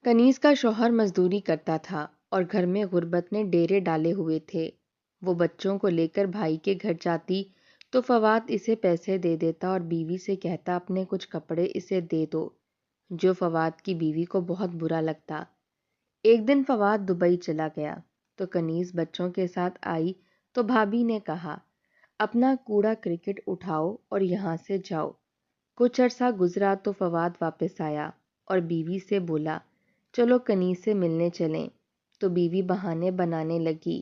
کنیز کا شوہر مزدوری کرتا تھا اور گھر میں غربت نے ڈیرے ڈالے ہوئے تھے۔ وہ بچوں کو لے کر بھائی کے گھر جاتی تو فواد اسے پیسے دے دیتا اور بیوی سے کہتا اپنے کچھ کپڑے اسے دے دو، جو فواد کی بیوی کو بہت برا لگتا۔ ایک دن فواد دبئی چلا گیا تو کنیز بچوں کے ساتھ آئی تو بھابھی نے کہا اپنا کوڑا کرکٹ اٹھاؤ اور یہاں سے جاؤ۔ کچھ عرصہ گزرا تو فواد واپس آیا اور بیوی سے بولا چلو کنیز سے ملنے چلیں، تو بیوی بہانے بنانے لگی۔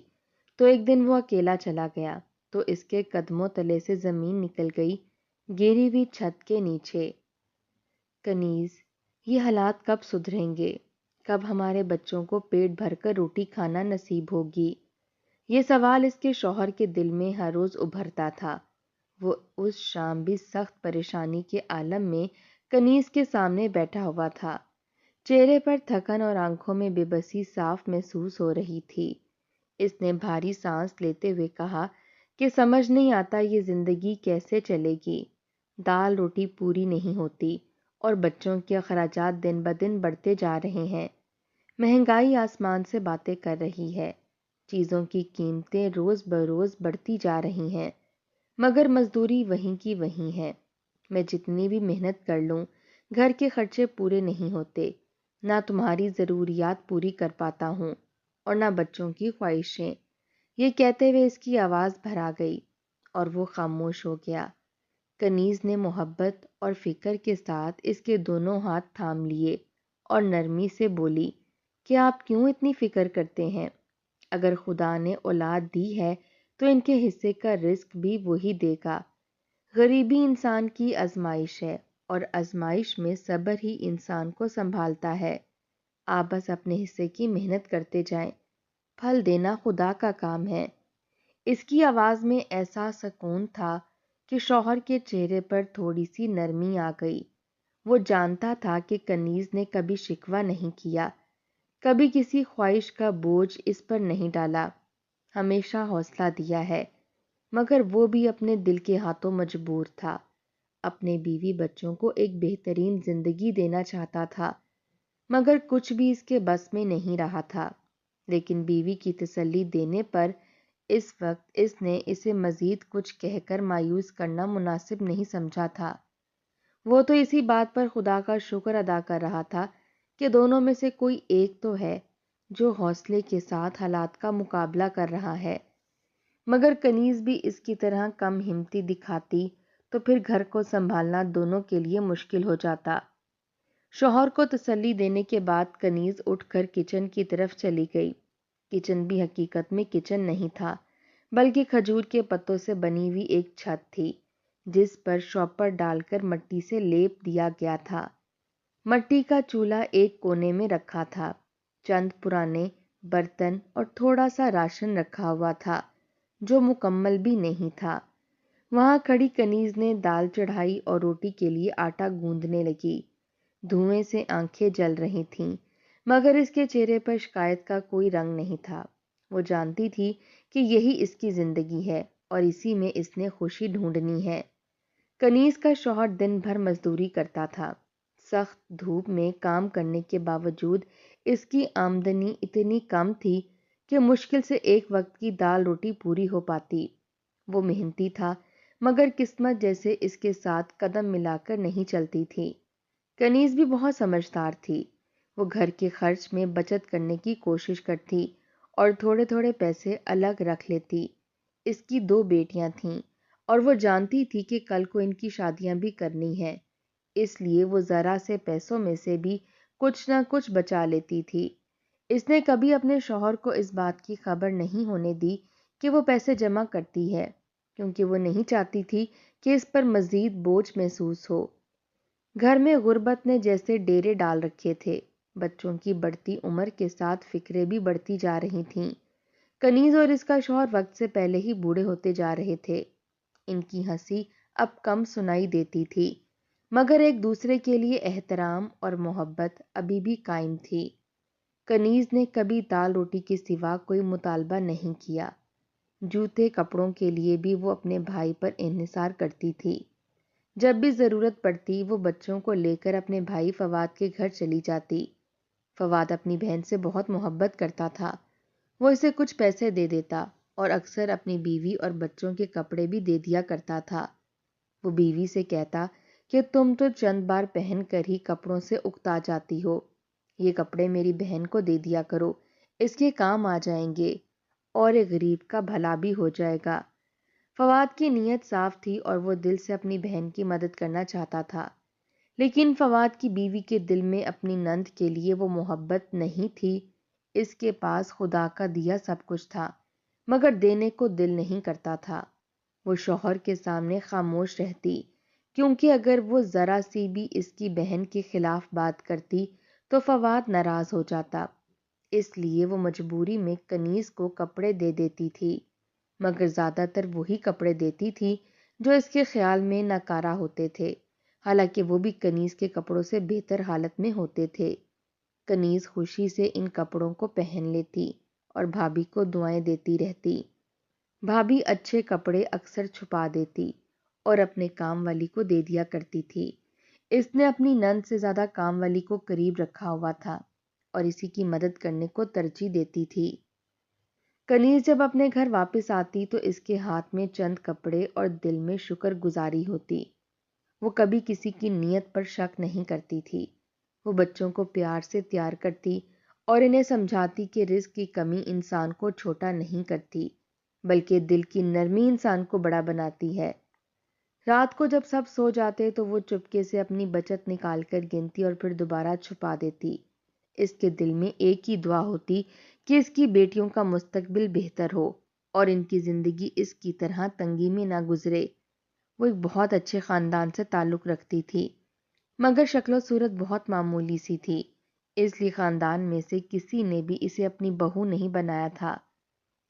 تو ایک دن وہ اکیلا چلا گیا تو اس کے قدموں تلے سے زمین نکل گئی، گری ہوئی چھت کے نیچے۔ کنیز، یہ حالات کب سدھریں گے؟ کب ہمارے بچوں کو پیٹ بھر کر روٹی کھانا نصیب ہوگی؟ یہ سوال اس کے شوہر کے دل میں ہر روز ابھرتا تھا۔ وہ اس شام بھی سخت پریشانی کے عالم میں کنیز کے سامنے بیٹھا ہوا تھا۔ چہرے پر تھکن اور آنکھوں میں بے بسی صاف محسوس ہو رہی تھی۔ اس نے بھاری سانس لیتے ہوئے کہا کہ سمجھ نہیں آتا یہ زندگی کیسے چلے گی۔ دال روٹی پوری نہیں ہوتی اور بچوں کے اخراجات دن بدن بڑھتے جا رہے ہیں۔ مہنگائی آسمان سے باتیں کر رہی ہے۔ چیزوں کی قیمتیں روز بروز بڑھتی جا رہی ہیں، مگر مزدوری وہیں کی وہیں ہے۔ میں جتنی بھی محنت کر لوں گھر کے خرچے پورے نہیں ہوتے، نہ تمہاری ضروریات پوری کر پاتا ہوں اور نہ بچوں کی خواہشیں۔ یہ کہتے ہوئے اس کی آواز بھرا گئی اور وہ خاموش ہو گیا۔ کنیز نے محبت اور فکر کے ساتھ اس کے دونوں ہاتھ تھام لیے اور نرمی سے بولی کہ آپ کیوں اتنی فکر کرتے ہیں؟ اگر خدا نے اولاد دی ہے تو ان کے حصے کا رزق بھی وہی دے گا۔ غریبی انسان کی آزمائش ہے اور آزمائش میں صبر ہی انسان کو سنبھالتا ہے۔ آپ بس اپنے حصے کی محنت کرتے جائیں، پھل دینا خدا کا کام ہے۔ اس کی آواز میں ایسا سکون تھا کہ شوہر کے چہرے پر تھوڑی سی نرمی آ گئی۔ وہ جانتا تھا کہ کنیز نے کبھی شکوہ نہیں کیا، کبھی کسی خواہش کا بوجھ اس پر نہیں ڈالا، ہمیشہ حوصلہ دیا ہے۔ مگر وہ بھی اپنے دل کے ہاتھوں مجبور تھا، اپنے بیوی بچوں کو ایک بہترین زندگی دینا چاہتا تھا، مگر کچھ بھی اس کے بس میں نہیں رہا تھا۔ لیکن بیوی کی تسلی دینے پر اس وقت اس نے اسے مزید کچھ کہہ کر مایوس کرنا مناسب نہیں سمجھا تھا۔ وہ تو اسی بات پر خدا کا شکر ادا کر رہا تھا کہ دونوں میں سے کوئی ایک تو ہے جو حوصلے کے ساتھ حالات کا مقابلہ کر رہا ہے۔ مگر کنیز بھی اس کی طرح کم ہمتی دکھاتی تو پھر گھر کو سنبھالنا دونوں کے لیے مشکل ہو جاتا۔ شوہر کو تسلی دینے کے بعد کنیز اٹھ کر کچن کی طرف چلی گئی۔ کچن بھی حقیقت میں کچن نہیں تھا، بلکہ کھجور کے پتوں سے بنی ہوئی ایک چھت تھی جس پر شاپر ڈال کر مٹی سے لیپ دیا گیا تھا۔ مٹی کا چولہا ایک کونے میں رکھا تھا، چند پرانے برتن اور تھوڑا سا راشن رکھا ہوا تھا جو مکمل بھی نہیں تھا۔ وہاں کھڑی کنیز نے دال چڑھائی اور روٹی کے لیے آٹا گوندنے لگی۔ دھوئیں سے آنکھیں جل رہی تھیں، مگر اس کے چہرے پر شکایت کا کوئی رنگ نہیں تھا۔ وہ جانتی تھی کہ یہی اس کی زندگی ہے اور اسی میں اس نے خوشی ڈھونڈنی ہے۔ کنیز کا شوہر دن بھر مزدوری کرتا تھا۔ سخت دھوپ میں کام کرنے کے باوجود اس کی آمدنی اتنی کم تھی کہ مشکل سے ایک وقت کی دال روٹی پوری ہو پاتی۔ وہ محنتی تھا، مگر قسمت جیسے اس کے ساتھ قدم ملا کر نہیں چلتی تھی۔ کنیز بھی بہت سمجھدار تھی۔ وہ گھر کے خرچ میں بچت کرنے کی کوشش کرتی اور تھوڑے تھوڑے پیسے الگ رکھ لیتی۔ اس کی 2 بیٹیاں تھیں اور وہ جانتی تھی کہ کل کو ان کی شادیاں بھی کرنی ہیں، اس لیے وہ ذرا سے پیسوں میں سے بھی کچھ نہ کچھ بچا لیتی تھی۔ اس نے کبھی اپنے شوہر کو اس بات کی خبر نہیں ہونے دی کہ وہ پیسے جمع کرتی ہے، کیونکہ وہ نہیں چاہتی تھی کہ اس پر مزید بوجھ محسوس ہو۔ گھر میں غربت نے جیسے ڈیرے ڈال رکھے تھے۔ بچوں کی بڑھتی عمر کے ساتھ فکریں بھی بڑھتی جا رہی تھیں۔ کنیز اور اس کا شوہر وقت سے پہلے ہی بوڑھے ہوتے جا رہے تھے۔ ان کی ہنسی اب کم سنائی دیتی تھی، مگر ایک دوسرے کے لیے احترام اور محبت ابھی بھی قائم تھی۔ کنیز نے کبھی دال روٹی کے سوا کوئی مطالبہ نہیں کیا۔ جوتے کپڑوں کے لیے بھی وہ اپنے بھائی پر انحصار کرتی تھی۔ جب بھی ضرورت پڑتی وہ بچوں کو لے کر اپنے بھائی فواد کے گھر چلی جاتی۔ فواد اپنی بہن سے بہت محبت کرتا تھا۔ وہ اسے کچھ پیسے دے دیتا اور اکثر اپنی بیوی اور بچوں کے کپڑے بھی دے دیا کرتا تھا۔ وہ بیوی سے کہتا کہ تم تو چند بار پہن کر ہی کپڑوں سے اکتا جاتی ہو، یہ کپڑے میری بہن کو دے دیا کرو، اس کے کام آ جائیں گے اور ایک غریب کا بھلا بھی ہو جائے گا۔ فواد کی نیت صاف تھی اور وہ دل سے اپنی بہن کی مدد کرنا چاہتا تھا، لیکن فواد کی بیوی کے دل میں اپنی نند کے لیے وہ محبت نہیں تھی۔ اس کے پاس خدا کا دیا سب کچھ تھا، مگر دینے کو دل نہیں کرتا تھا۔ وہ شوہر کے سامنے خاموش رہتی، کیونکہ اگر وہ ذرا سی بھی اس کی بہن کے خلاف بات کرتی تو فواد ناراض ہو جاتا۔ اس لیے وہ مجبوری میں کنیز کو کپڑے دے دیتی تھی، مگر زیادہ تر وہی کپڑے دیتی تھی جو اس کے خیال میں ناکارہ ہوتے تھے، حالانکہ وہ بھی کنیز کے کپڑوں سے بہتر حالت میں ہوتے تھے۔ کنیز خوشی سے ان کپڑوں کو پہن لیتی اور بھابھی کو دعائیں دیتی رہتی۔ بھابھی اچھے کپڑے اکثر چھپا دیتی اور اپنے کام والی کو دے دیا کرتی تھی۔ اس نے اپنی نند سے زیادہ کام والی کو قریب رکھا ہوا تھا اور اسی کی مدد کرنے کو ترجیح دیتی تھی۔ کنیز جب اپنے گھر واپس آتی تو اس کے ہاتھ میں چند کپڑے اور دل میں شکر گزاری ہوتی۔ وہ کبھی کسی کی نیت پر شک نہیں کرتی تھی۔ وہ بچوں کو پیار سے تیار کرتی اور انہیں سمجھاتی کہ رزق کی کمی انسان کو چھوٹا نہیں کرتی، بلکہ دل کی نرمی انسان کو بڑا بناتی ہے۔ رات کو جب سب سو جاتے تو وہ چپکے سے اپنی بچت نکال کر گنتی اور پھر دوبارہ چھپا دیتی۔ اس کے دل میں ایک ہی دعا ہوتی کہ اس کی بیٹیوں کا مستقبل بہتر ہو اور ان کی زندگی اس کی طرح تنگی میں نہ گزرے۔ وہ ایک بہت اچھے خاندان سے تعلق رکھتی تھی، مگر شکل و صورت بہت معمولی سی تھی، اس لیے خاندان میں سے کسی نے بھی اسے اپنی بہو نہیں بنایا تھا۔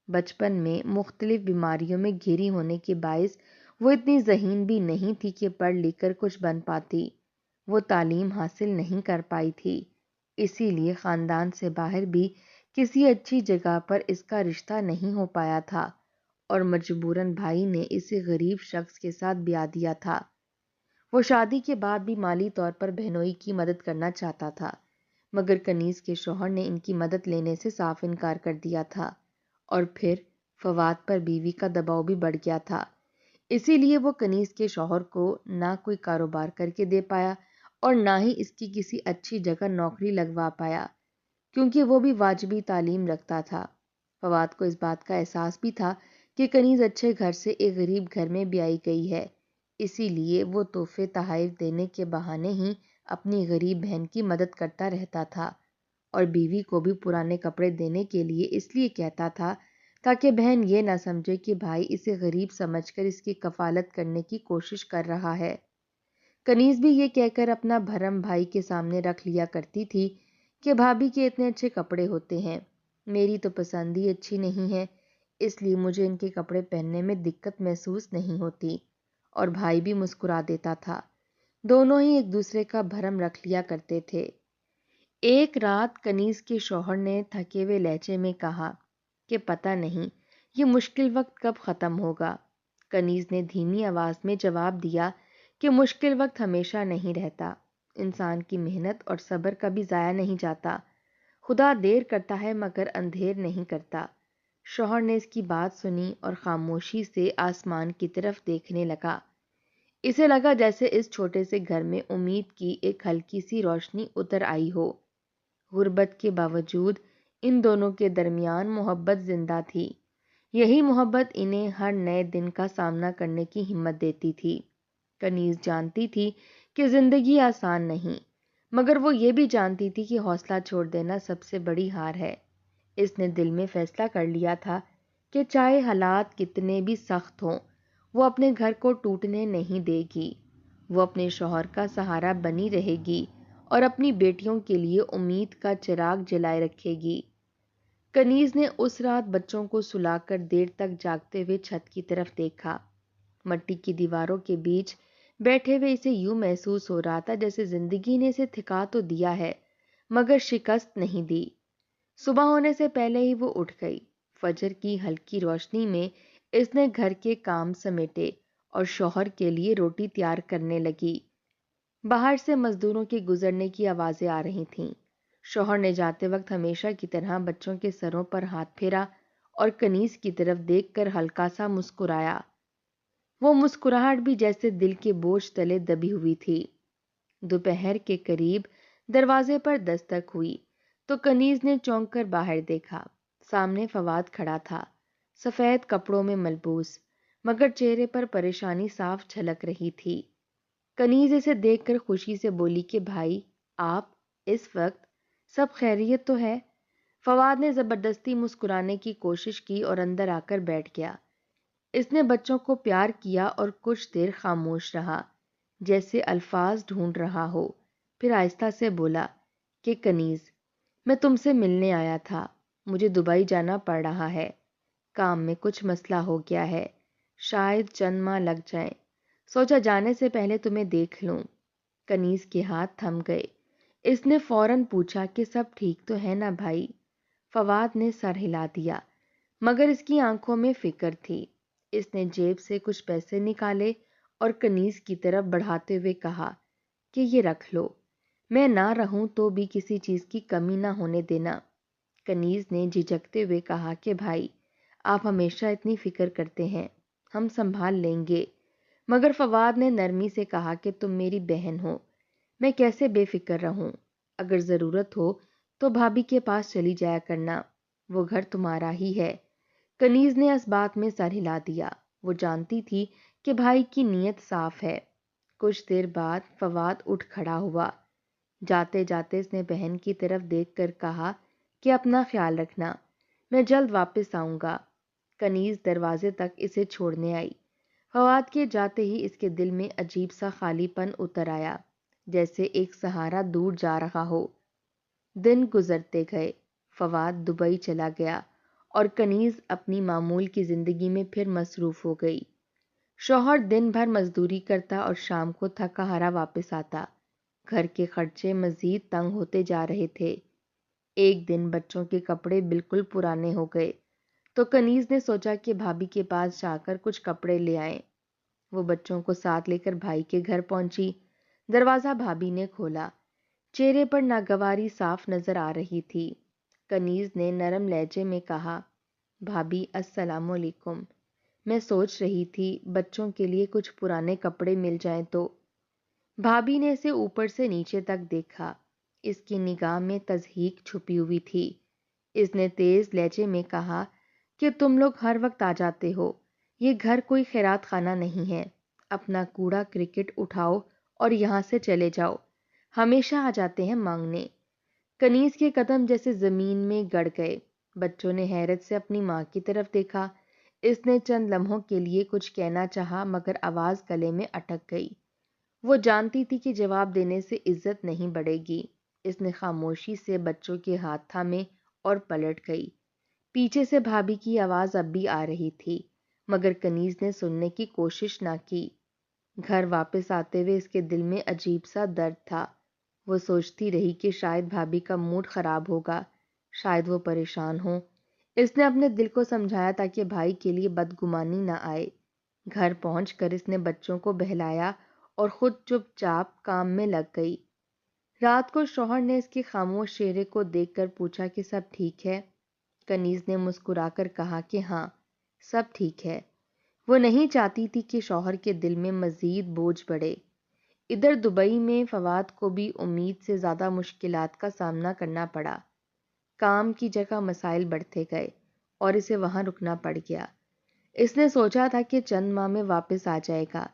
بچپن میں مختلف بیماریوں میں گھری ہونے کے باعث وہ اتنی ذہین بھی نہیں تھی کہ پڑھ لکھ کر کچھ بن پاتی۔ وہ تعلیم حاصل نہیں کر پائی تھی، اسی لیے خاندان سے باہر بھی کسی اچھی جگہ پر اس کا رشتہ نہیں ہو پایا تھا اور مجبوراً بھائی نے اسے غریب شخص کے ساتھ بیاہ دیا تھا۔ وہ شادی کے بعد بھی مالی طور پر بہنوئی کی مدد کرنا چاہتا تھا، مگر کنیز کے شوہر نے ان کی مدد لینے سے صاف انکار کر دیا تھا، اور پھر فواد پر بیوی کا دباؤ بھی بڑھ گیا تھا۔ اسی لیے وہ کنیز کے شوہر کو نہ کوئی کاروبار کر کے دے پایا اور نہ ہی اس کی کسی اچھی جگہ نوکری لگوا پایا، کیونکہ وہ بھی واجبی تعلیم رکھتا تھا۔ فواد کو اس بات کا احساس بھی تھا کہ کنیز اچھے گھر سے ایک غریب گھر میں بیائی گئی ہے، اسی لیے وہ تحفے تحائف دینے کے بہانے ہی اپنی غریب بہن کی مدد کرتا رہتا تھا، اور بیوی کو بھی پرانے کپڑے دینے کے لیے اس لیے کہتا تھا تاکہ بہن یہ نہ سمجھے کہ بھائی اسے غریب سمجھ کر اس کی کفالت کرنے کی کوشش کر رہا ہے۔ کنیز بھی یہ کہہ کر اپنا بھرم بھائی کے سامنے رکھ لیا کرتی تھی کہ بھابھی کے اتنے اچھے کپڑے ہوتے ہیں، میری تو پسند ہی اچھی نہیں ہے، اس لیے مجھے ان کے کپڑے پہننے میں دقت محسوس نہیں ہوتی، اور بھائی بھی مسکرا دیتا تھا۔ دونوں ہی ایک دوسرے کا بھرم رکھ لیا کرتے تھے۔ ایک رات کنیز کے شوہر نے تھکے ہوئے لہجے میں کہا کہ پتہ نہیں یہ مشکل وقت کب ختم ہوگا۔ کنیز نے دھیمی آواز میں جواب دیا کہ مشکل وقت ہمیشہ نہیں رہتا، انسان کی محنت اور صبر کبھی ضائع نہیں جاتا، خدا دیر کرتا ہے مگر اندھیر نہیں کرتا۔ شوہر نے اس کی بات سنی اور خاموشی سے آسمان کی طرف دیکھنے لگا۔ اسے لگا جیسے اس چھوٹے سے گھر میں امید کی ایک ہلکی سی روشنی اتر آئی ہو۔ غربت کے باوجود ان دونوں کے درمیان محبت زندہ تھی، یہی محبت انہیں ہر نئے دن کا سامنا کرنے کی ہمت دیتی تھی۔ کنیز جانتی تھی کہ زندگی آسان نہیں، مگر وہ یہ بھی جانتی تھی کہ حوصلہ چھوڑ دینا سب سے بڑی ہار ہے۔ اس نے دل میں فیصلہ کر لیا تھا کہ چاہے حالات کتنے بھی سخت ہوں، وہ اپنے گھر کو ٹوٹنے نہیں دے گی۔ وہ اپنے شوہر کا سہارا بنی رہے گی اور اپنی بیٹیوں کے لیے امید کا چراغ جلائے رکھے گی۔ کنیز نے اس رات بچوں کو سلا کر دیر تک جاگتے ہوئے چھت کی طرف دیکھا۔ مٹی کی دیواروں کے بیچ بیٹھے ہوئے اسے یوں محسوس ہو رہا تھا جیسے زندگی نے اسے تھکا تو دیا ہے مگر شکست نہیں دی۔ صبح ہونے سے پہلے ہی وہ اٹھ گئی۔ فجر کی ہلکی روشنی میں اس نے گھر کے کام سمیٹے اور شوہر کے لیے روٹی تیار کرنے لگی۔ باہر سے مزدوروں کے گزرنے کی آوازیں آ رہی تھیں۔ شوہر نے جاتے وقت ہمیشہ کی طرح بچوں کے سروں پر ہاتھ پھیرا اور کنیز کی طرف دیکھ کر ہلکا سا مسکرایا۔ وہ مسکراہٹ بھی جیسے دل کے بوجھ تلے دبی ہوئی تھی۔ دوپہر کے قریب دروازے پر دستک ہوئی تو کنیز نے چونک کر باہر دیکھا۔ سامنے فواد کھڑا تھا، سفید کپڑوں میں ملبوس، مگر چہرے پر پریشانی صاف جھلک رہی تھی۔ کنیز اسے دیکھ کر خوشی سے بولی کہ بھائی، آپ اس وقت، سب خیریت تو ہے؟ فواد نے زبردستی مسکرانے کی کوشش کی اور اندر آ کر بیٹھ گیا۔ اس نے بچوں کو پیار کیا اور کچھ دیر خاموش رہا، جیسے الفاظ ڈھونڈ رہا ہو۔ پھر آہستہ سے بولا کہ کنیز، میں تم سے ملنے آیا تھا۔ مجھے دبئی جانا پڑ رہا ہے، کام میں کچھ مسئلہ ہو گیا ہے، شاید چند ماہ لگ جائیں، سوچا جانے سے پہلے تمہیں دیکھ لوں۔ کنیز کے ہاتھ تھم گئے۔ اس نے فوراً پوچھا کہ سب ٹھیک تو ہے نا بھائی؟ فواد نے سر ہلا دیا، مگر اس کی آنکھوں میں فکر تھی۔ اس نے جیب سے کچھ پیسے نکالے اور کنیز کی طرف بڑھاتے ہوئے کہا کہ یہ رکھ لو، میں نہ رہوں تو بھی کسی چیز کی کمی نہ ہونے دینا۔ کنیز نے جھجکتے ہوئے کہا کہ بھائی، آپ ہمیشہ اتنی فکر کرتے ہیں، ہم سنبھال لیں گے۔ مگر فواد نے نرمی سے کہا کہ تم میری بہن ہو، میں کیسے بے فکر رہوں؟ اگر ضرورت ہو تو بھابھی کے پاس چلی جایا کرنا، وہ گھر تمہارا ہی ہے۔ کنیز نے اس بات میں سر ہلا دیا۔ وہ جانتی تھی کہ بھائی کی نیت صاف ہے۔ کچھ دیر بعد فواد اٹھ کھڑا ہوا۔ جاتے جاتے اس نے بہن کی طرف دیکھ کر کہا کہ اپنا خیال رکھنا، میں جلد واپس آؤں گا۔ کنیز دروازے تک اسے چھوڑنے آئی۔ فواد کے جاتے ہی اس کے دل میں عجیب سا خالی پن اتر آیا، جیسے ایک سہارا دور جا رہا ہو۔ دن گزرتے گئے، فواد دبئی چلا گیا اور کنیز اپنی معمول کی زندگی میں پھر مصروف ہو گئی۔ شوہر دن بھر مزدوری کرتا اور شام کو تھکا ہارا واپس آتا۔ گھر کے خرچے مزید تنگ ہوتے جا رہے تھے۔ ایک دن بچوں کے کپڑے بالکل پرانے ہو گئے تو کنیز نے سوچا کہ بھابھی کے پاس جا کر کچھ کپڑے لے آئیں۔ وہ بچوں کو ساتھ لے کر بھائی کے گھر پہنچی۔ دروازہ بھابھی نے کھولا۔ چہرے پر ناگواری صاف نظر آ رہی تھی۔ کنیز نے نرم لہجے میں کہا، بھابھی السلام علیکم، میں سوچ رہی تھی بچوں کے لیے کچھ پرانے کپڑے مل جائیں تو۔ بھابھی نے اسے اوپر سے نیچے تک دیکھا۔ اس کی نگاہ میں تضحیک چھپی ہوئی تھی۔ اس نے تیز لہجے میں کہا کہ تم لوگ ہر وقت آ جاتے ہو، یہ گھر کوئی خیرات خانہ نہیں ہے۔ اپنا کوڑا کرکٹ اٹھاؤ اور یہاں سے چلے جاؤ، ہمیشہ آ جاتے ہیں مانگنے۔ کنیز کے قدم جیسے زمین میں گڑ گئے۔ بچوں نے حیرت سے اپنی ماں کی طرف دیکھا۔ اس نے چند لمحوں کے لیے کچھ کہنا چاہا مگر آواز گلے میں اٹک گئی۔ وہ جانتی تھی کہ جواب دینے سے عزت نہیں بڑھے گی۔ اس نے خاموشی سے بچوں کے ہاتھ تھامے اور پلٹ گئی۔ پیچھے سے بھابھی کی آواز اب بھی آ رہی تھی، مگر کنیز نے سننے کی کوشش نہ کی۔ گھر واپس آتے ہوئے اس کے دل میں عجیب سا درد تھا۔ وہ سوچتی رہی کہ شاید بھابھی کا موڈ خراب ہوگا، شاید وہ پریشان ہو۔ اس نے اپنے دل کو سمجھایا تاکہ بھائی کے لیے بدگمانی نہ آئے۔ گھر پہنچ کر اس نے بچوں کو بہلایا اور خود چپ چاپ کام میں لگ گئی۔ رات کو شوہر نے اس کے خاموش چہرے کو دیکھ کر پوچھا کہ سب ٹھیک ہے؟ کنیز نے مسکرا کر کہا کہ ہاں، سب ٹھیک ہے۔ وہ نہیں چاہتی تھی کہ شوہر کے دل میں مزید بوجھ بڑھے۔ ادھر دبئی میں فواد کو بھی امید سے زیادہ مشکلات کا سامنا کرنا پڑا۔ کام کی جگہ مسائل بڑھتے گئے اور اسے وہاں رکنا پڑ گیا۔ اس نے سوچا تھا کہ چند ماہ میں واپس آ جائے گا،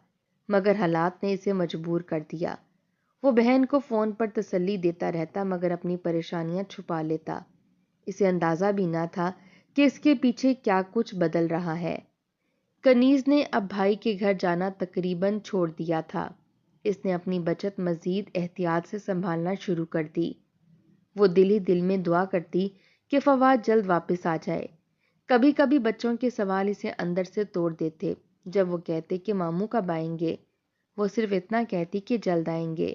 مگر حالات نے اسے مجبور کر دیا۔ وہ بہن کو فون پر تسلی دیتا رہتا مگر اپنی پریشانیاں چھپا لیتا۔ اسے اندازہ بھی نہ تھا کہ اس کے پیچھے کیا کچھ بدل رہا ہے۔ کنیز نے اب بھائی کے گھر جانا تقریباً چھوڑ دیا تھا۔ اس نے اپنی بچت مزید احتیاط سے سنبھالنا شروع کر دی۔ وہ دل ہی دل میں دعا کرتی کہ فواد جلد واپس آ جائے۔ کبھی کبھی بچوں کے سوال اسے اندر سے توڑ دیتے۔ جب وہ کہتے کہ ماموں کب آئیں گے، وہ صرف اتنا کہتی کہ جلد آئیں گے۔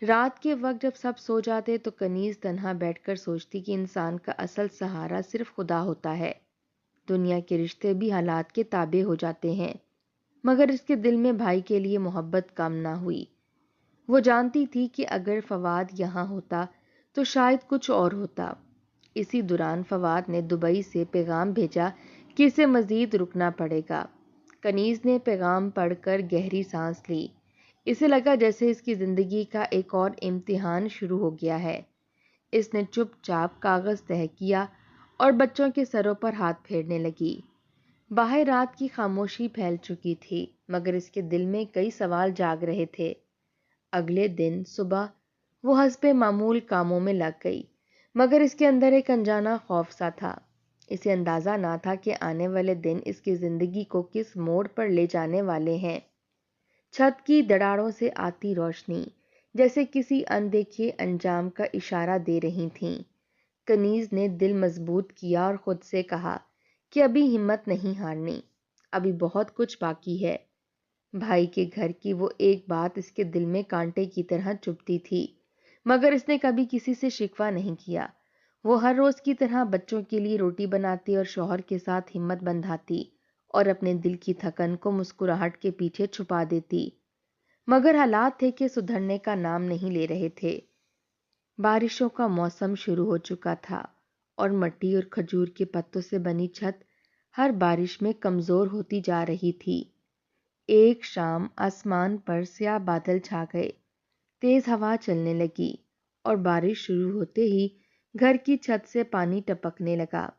رات کے وقت جب سب سو جاتے تو کنیز تنہا بیٹھ کر سوچتی کہ انسان کا اصل سہارا صرف خدا ہوتا ہے۔ دنیا کے رشتے بھی حالات کے تابع ہو جاتے ہیں، مگر اس کے دل میں بھائی کے لیے محبت کم نہ ہوئی۔ وہ جانتی تھی کہ اگر فواد یہاں ہوتا تو شاید کچھ اور ہوتا۔ اسی دوران فواد نے دبئی سے پیغام بھیجا کہ اسے مزید رکنا پڑے گا۔ کنیز نے پیغام پڑھ کر گہری سانس لی۔ اسے لگا جیسے اس کی زندگی کا ایک اور امتحان شروع ہو گیا ہے۔ اس نے چپ چاپ کاغذ تہہ کیا اور بچوں کے سروں پر ہاتھ پھیرنے لگی۔ باہر رات کی خاموشی پھیل چکی تھی، مگر اس کے دل میں کئی سوال جاگ رہے تھے۔ اگلے دن صبح وہ حسب معمول کاموں میں لگ گئی، مگر اس کے اندر ایک انجانا خوف سا تھا۔ اسے اندازہ نہ تھا کہ آنے والے دن اس کی زندگی کو کس موڑ پر لے جانے والے ہیں۔ چھت کی دراڑوں سے آتی روشنی جیسے کسی اندیکھے انجام کا اشارہ دے رہی تھیں۔ کنیز نے دل مضبوط کیا اور خود سے کہا کہ ابھی ہمت نہیں ہارنی، ابھی بہت کچھ باقی ہے۔ بھائی کے گھر کی وہ ایک بات اس کے دل میں کانٹے کی طرح چبھتی تھی، مگر اس نے کبھی کسی سے شکوہ نہیں کیا۔ وہ ہر روز کی طرح بچوں کے لیے روٹی بناتی اور شوہر کے ساتھ ہمت بندھاتی اور اپنے دل کی تھکن کو مسکراہٹ کے پیچھے چھپا دیتی، مگر حالات تھے کہ سدھرنے کا نام نہیں لے رہے تھے۔ بارشوں کا موسم شروع ہو چکا تھا اور مٹی اور کھجور کے پتوں سے بنی چھت ہر بارش میں کمزور ہوتی جا رہی تھی۔ ایک شام آسمان پر سیاہ بادل چھا گئے، تیز ہوا چلنے لگی اور بارش شروع ہوتے ہی گھر کی چھت سے پانی ٹپکنے لگا۔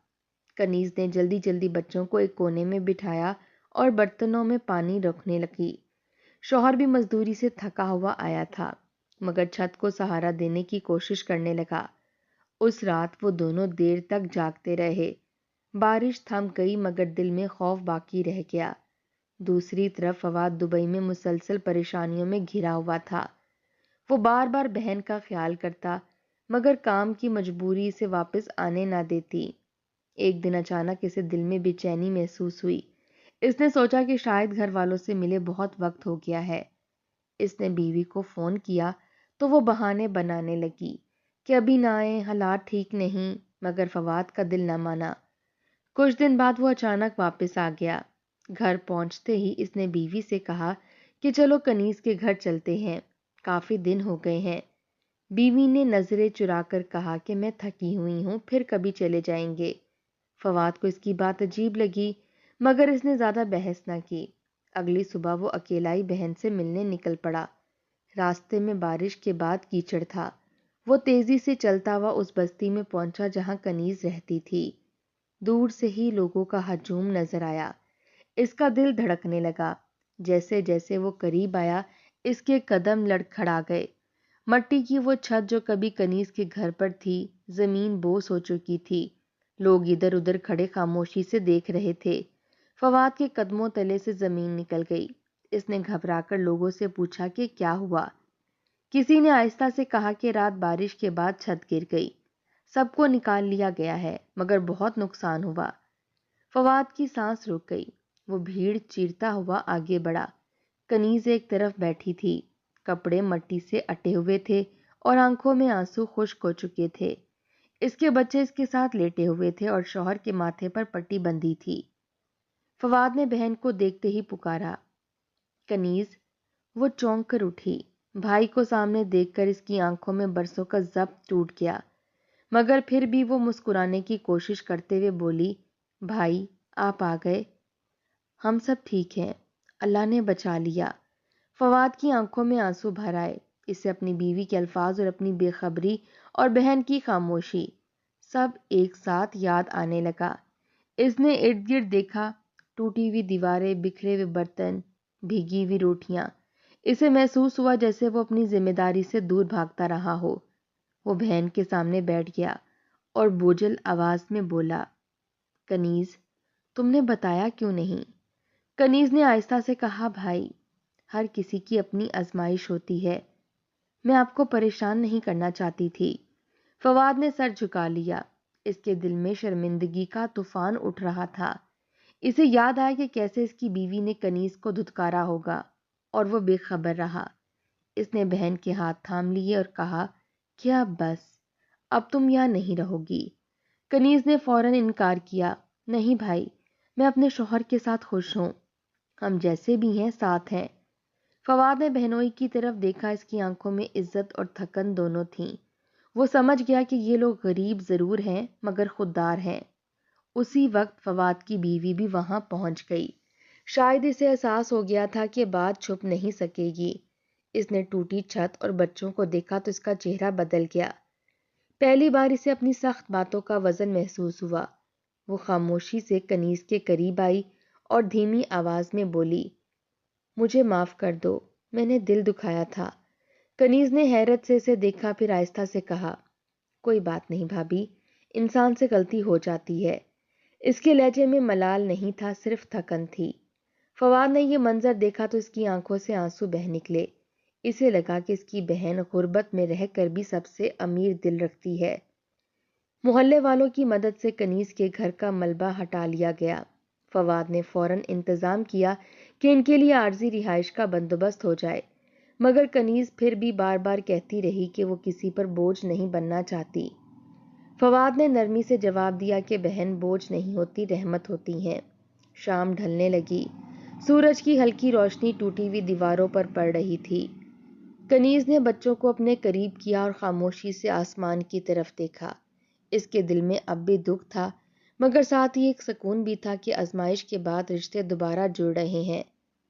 کنیز نے جلدی جلدی بچوں کو ایک کونے میں بٹھایا اور برتنوں میں پانی رکھنے لگی۔ شوہر بھی مزدوری سے تھکا ہوا آیا تھا، مگر چھت کو سہارا دینے کی کوشش کرنے لگا۔ اس رات وہ دونوں دیر تک جاگتے رہے۔ بارش تھم گئی مگر دل میں خوف باقی رہ گیا۔ دوسری طرف فواد دبئی میں مسلسل پریشانیوں میں گھرا ہوا تھا۔ وہ بار بار بہن کا خیال کرتا، مگر کام کی مجبوری اسے واپس آنے نہ دیتی۔ ایک دن اچانک اسے دل میں بے چینی محسوس ہوئی۔ اس نے سوچا کہ شاید گھر والوں سے ملے بہت وقت ہو گیا ہے۔ اس نے بیوی کو فون کیا تو وہ بہانے بنانے لگی کہ ابھی نہ آئے، حالات ٹھیک نہیں، مگر فواد کا دل نہ مانا۔ کچھ دن بعد وہ اچانک واپس آ گیا۔ گھر پہنچتے ہی اس نے بیوی سے کہا کہ چلو کنیز کے گھر چلتے ہیں، کافی دن ہو گئے ہیں۔ بیوی نے نظریں چرا کر کہا کہ میں تھکی ہوئی ہوں، پھر کبھی چلے جائیں گے۔ فواد کو اس کی بات عجیب لگی، مگر اس نے زیادہ بحث نہ کی۔ اگلی صبح وہ اکیلا ہی بہن سے ملنے نکل پڑا۔ راستے میں بارش کے بعد کیچڑ تھا۔ وہ تیزی سے چلتا ہوا اس بستی میں پہنچا جہاں کنیز رہتی تھی۔ دور سے ہی لوگوں کا ہجوم نظر آیا۔ اس کا دل دھڑکنے لگا۔ جیسے جیسے وہ قریب آیا، اس کے قدم لڑکھڑا گئے۔ مٹی کی وہ چھت جو کبھی کنیز کے گھر پر تھی، زمین بوس ہو چکی تھی۔ لوگ ادھر ادھر کھڑے خاموشی سے دیکھ رہے تھے۔ فواد کے قدموں تلے سے زمین نکل گئی۔ اس نے گھبرا کر لوگوں سے پوچھا کہ کیا ہوا۔ کسی نے آہستہ سے کہا کہ رات بارش کے بعد چھت گر گئی، سب کو نکال لیا گیا ہے، مگر بہت نقصان ہوا۔ فواد کی سانس رک گئی۔ وہ بھیڑ چیرتا ہوا آگے بڑھا۔ کنیز ایک طرف بیٹھی تھی، کپڑے مٹی سے اٹے ہوئے تھے اور آنکھوں میں آنسو خشک ہو چکے تھے۔ اس کے بچے اس کے ساتھ لیٹے ہوئے تھے اور شوہر کے ماتھے پر پٹی بندھی تھی۔ فواد نے بہن کو دیکھتے ہی پکارا، کنیز! وہ چونک کر اٹھی۔ بھائی کو سامنے دیکھ کر اس کی آنکھوں میں برسوں کا ضبط ٹوٹ گیا، مگر پھر بھی وہ مسکرانے کی کوشش کرتے ہوئے بولی، بھائی آپ آ گئے، ہم سب ٹھیک ہیں، اللہ نے بچا لیا۔ فواد کی آنکھوں میں آنسو بھر آئے۔ اسے اپنی بیوی کے الفاظ اور اپنی بے خبری اور بہن کی خاموشی سب ایک ساتھ یاد آنے لگا۔ اس نے ارد گرد دیکھا، ٹوٹی ہوئی دیواریں، بکھرے ہوئے برتن، بھیگی ہوئی روٹیاں۔ اسے محسوس ہوا جیسے وہ اپنی ذمہ داری سے دور بھاگتا رہا ہو۔ وہ بہن کے سامنے بیٹھ گیا اور بوجھل آواز میں بولا، کنیز تم نے بتایا کیوں نہیں؟ کنیز نے آہستہ سے کہا، بھائی ہر کسی کی اپنی آزمائش ہوتی ہے، میں آپ کو پریشان نہیں کرنا چاہتی تھی۔ فواد نے سر جھکا لیا۔ اس کے دل میں شرمندگی کا طوفان اٹھ رہا تھا۔ اسے یاد آیا کہ کیسے اس کی بیوی نے کنیز کو دھتکارا ہوگا اور وہ بے خبر رہا۔ اس نے بہن کے ہاتھ تھام لیے اور کہا کہ اب بس، اب تم یہاں نہیں رہو گی۔ کنیز نے فوراً انکار کیا، نہیں بھائی، میں اپنے شوہر کے ساتھ خوش ہوں، ہم جیسے بھی ہیں ساتھ ہیں۔ فواد نے بہنوئی کی طرف دیکھا، اس کی آنکھوں میں عزت اور تھکن دونوں تھیں۔ وہ سمجھ گیا کہ یہ لوگ غریب ضرور ہیں مگر خوددار ہیں۔ اسی وقت فواد کی بیوی بھی وہاں پہنچ گئی۔ شاید اسے احساس ہو گیا تھا کہ بات چھپ نہیں سکے گی۔ اس نے ٹوٹی چھت اور بچوں کو دیکھا تو اس کا چہرہ بدل گیا۔ پہلی بار اسے اپنی سخت باتوں کا وزن محسوس ہوا۔ وہ خاموشی سے کنیز کے قریب آئی اور دھیمی آواز میں بولی، مجھے معاف کر دو، میں نے دل دکھایا تھا۔ کنیز نے حیرت سے اسے دیکھا، پھر آہستہ سے کہا، کوئی بات نہیں بھابھی، انسان سے غلطی ہو جاتی ہے۔ اس کے لہجے میں ملال نہیں تھا، صرف تھکن تھی۔ فواد نے یہ منظر دیکھا تو اس کی آنکھوں سے آنسو بہہ نکلے۔ اسے لگا کہ اس کی بہن غربت میں رہ کر بھی سب سے امیر دل رکھتی ہے۔ محلے والوں کی مدد سے کنیز کے گھر کا ملبہ ہٹا لیا گیا۔ فواد نے فوراً انتظام کیا کہ ان کے لیے عارضی رہائش کا بندوبست ہو جائے، مگر کنیز پھر بھی بار بار کہتی رہی کہ وہ کسی پر بوجھ نہیں بننا چاہتی۔ فواد نے نرمی سے جواب دیا کہ بہن بوجھ نہیں ہوتی، رحمت ہوتی ہیں۔ شام ڈھلنے لگی، سورج کی ہلکی روشنی ٹوٹی ہوئی دیواروں پر پڑ رہی تھی۔ کنیز نے بچوں کو اپنے قریب کیا اور خاموشی سے آسمان کی طرف دیکھا۔ اس کے دل میں اب بھی دکھ تھا، مگر ساتھ ہی ایک سکون بھی تھا کہ آزمائش کے بعد رشتے دوبارہ جڑ رہے ہیں۔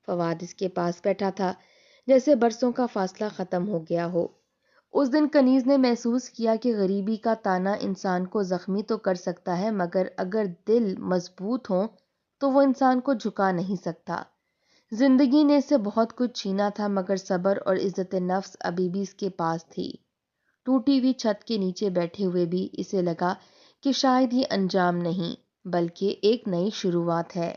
فواد اس کے پاس بیٹھا تھا، جیسے برسوں کا فاصلہ ختم ہو گیا ہو۔ اس دن کنیز نے محسوس کیا کہ غریبی کا تانا انسان کو زخمی تو کر سکتا ہے، مگر اگر دل مضبوط ہوں تو وہ انسان کو جھکا نہیں سکتا۔ زندگی نے اس سے بہت کچھ چھینا تھا، مگر صبر اور عزت نفس ابھی بھی اس کے پاس تھی۔ ٹوٹی ہوئی چھت کے نیچے بیٹھے ہوئے بھی اسے لگا کہ شاید یہ انجام نہیں، بلکہ ایک نئی شروعات ہے۔